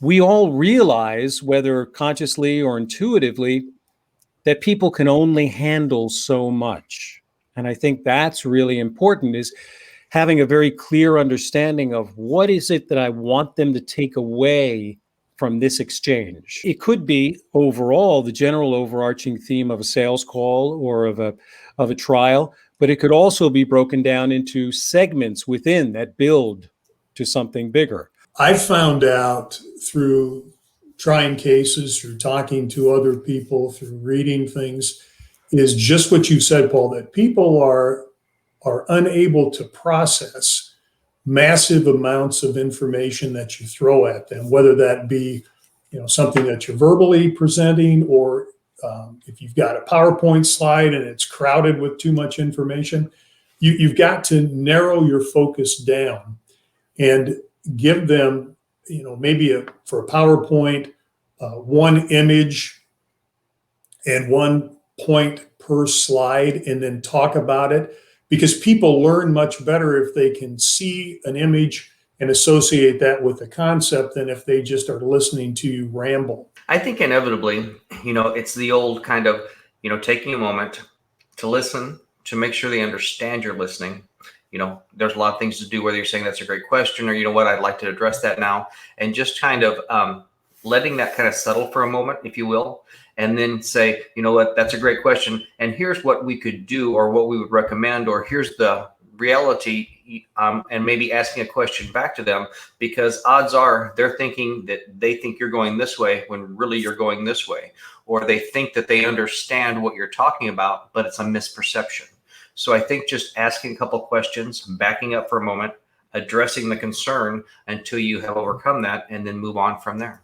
we all realize, whether consciously or intuitively, that people can only handle so much. And I think that's really important, is having a very clear understanding of what is it that I want them to take away from this exchange. It could be overall the general overarching theme of a sales call or of a trial, but it could also be broken down into segments within that build to something bigger. I found out through trying cases, through talking to other people, through reading things, is just what you said, Paul, that people are unable to process massive amounts of information that you throw at them, whether that be, something that you're verbally presenting, or if you've got a PowerPoint slide and it's crowded with too much information. You've got to narrow your focus down and give them, maybe for a PowerPoint, one image and one point per slide, and then talk about it. Because people learn much better if they can see an image and associate that with a concept than if they just are listening to you ramble. I think inevitably, it's the old kind of, taking a moment to listen, to make sure they understand you're listening. There's a lot of things to do, whether you're saying that's a great question or, what, I'd like to address that now. And just kind of letting that kind of settle for a moment, if you will, and then say, what, that's a great question. And here's what we could do, or what we would recommend, or here's the reality, and maybe asking a question back to them, because odds are they're thinking that they think you're going this way when really you're going this way, or they think that they understand what you're talking about, but it's a misperception. So I think just asking a couple of questions, backing up for a moment, addressing the concern until you have overcome that, and then move on from there.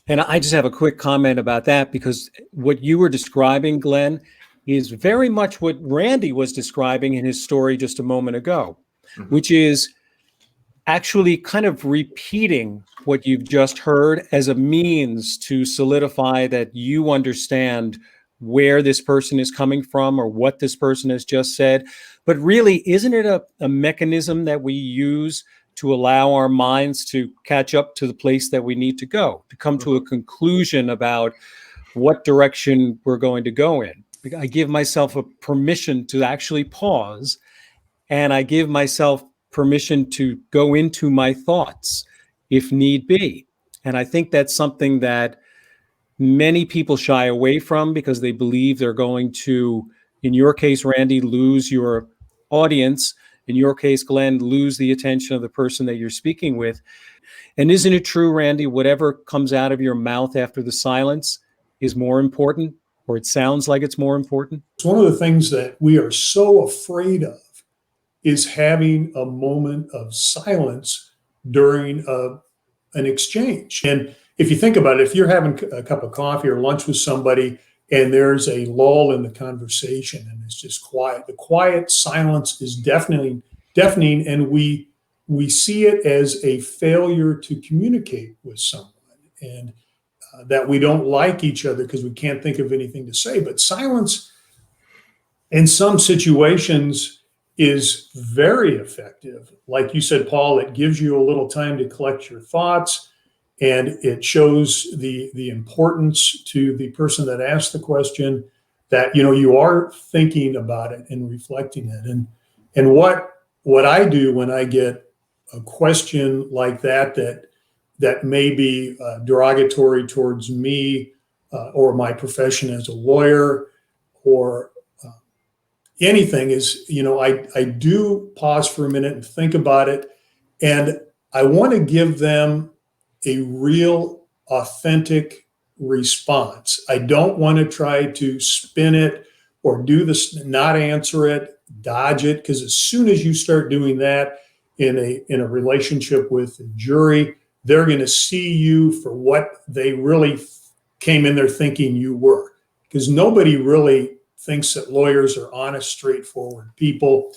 And I just have a quick comment about that, because what you were describing, Glenn, is very much what Randy was describing in his story just a moment ago, which is actually kind of repeating what you've just heard as a means to solidify that you understand where this person is coming from or what this person has just said. But really, isn't it a mechanism that we use to allow our minds to catch up to the place that we need to go, to come to a conclusion about what direction we're going to go in? I give myself a permission to actually pause, and I give myself permission to go into my thoughts if need be. And I think that's something that many people shy away from, because they believe they're going to, in your case, Randy, lose your audience. In your case, Glenn, lose the attention of the person that you're speaking with. And isn't it true, Randy, whatever comes out of your mouth after the silence is more important, or it sounds like it's more important? It's one of the things that we are so afraid of, is having a moment of silence during an exchange. And if you think about it, if you're having a cup of coffee or lunch with somebody and there's a lull in the conversation and it's just quiet, the quiet silence is deafening, and we see it as a failure to communicate with someone, and that we don't like each other because we can't think of anything to say. But silence in some situations is very effective. Like you said, Paul, it gives you a little time to collect your thoughts, and it shows the importance to the person that asked the question that, you are thinking about it and reflecting it. And what I do when I get a question like that may be derogatory towards me or my profession as a lawyer, or anything, is, I do pause for a minute and think about it. And I want to give them a real, authentic response. I don't want to try to spin it or do this, not answer it, dodge it, because as soon as you start doing that in a relationship with a jury, they're going to see you for what they really came in there thinking you were. Because nobody really thinks that lawyers are honest, straightforward people.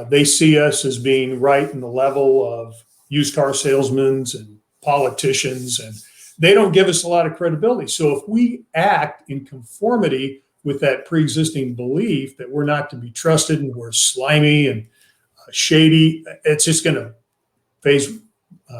They see us as being right in the level of used car salesmen and politicians, and they don't give us a lot of credibility. So if we act in conformity with that pre-existing belief that we're not to be trusted and we're slimy and shady, it's just going to phase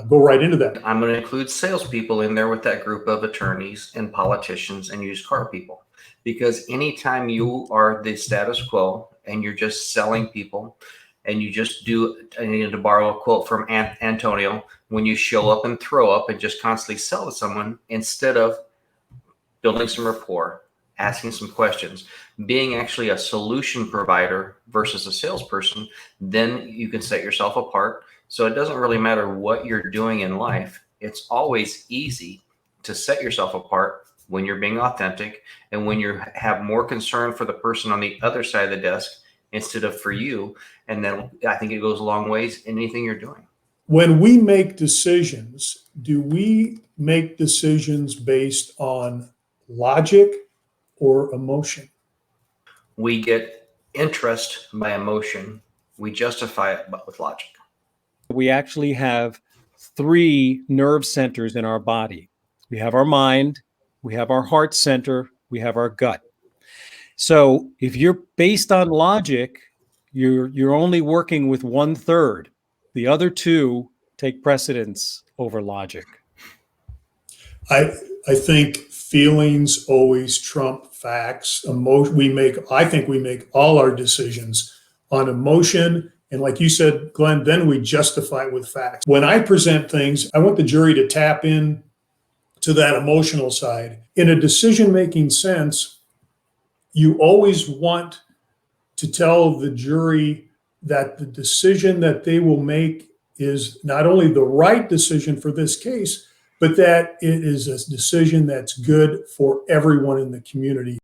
Go right into that. I'm going to include salespeople in there with that group of attorneys and politicians and used car people. Because anytime you are the status quo and you're just selling people and you just do, I need to borrow a quote from Antonio, when you show up and throw up and just constantly sell to someone instead of building some rapport, asking some questions, being actually a solution provider versus a salesperson, then you can set yourself apart. So it doesn't really matter what you're doing in life. It's always easy to set yourself apart when you're being authentic and when you have more concern for the person on the other side of the desk instead of for you. And then I think it goes a long ways in anything you're doing. When we make decisions, do we make decisions based on logic or emotion? We get interest by emotion. We justify it with logic. We actually have 3 nerve centers in our body. We have our mind, we have our heart center, we have our gut. So if you're based on logic, you're only working with 1/3. The other 2 take precedence over logic. I think feelings always trump facts. I think we make all our decisions on emotion. And like you said, Glenn, then we justify it with facts. When I present things, I want the jury to tap in to that emotional side. In a decision-making sense, you always want to tell the jury that the decision that they will make is not only the right decision for this case, but that it is a decision that's good for everyone in the community.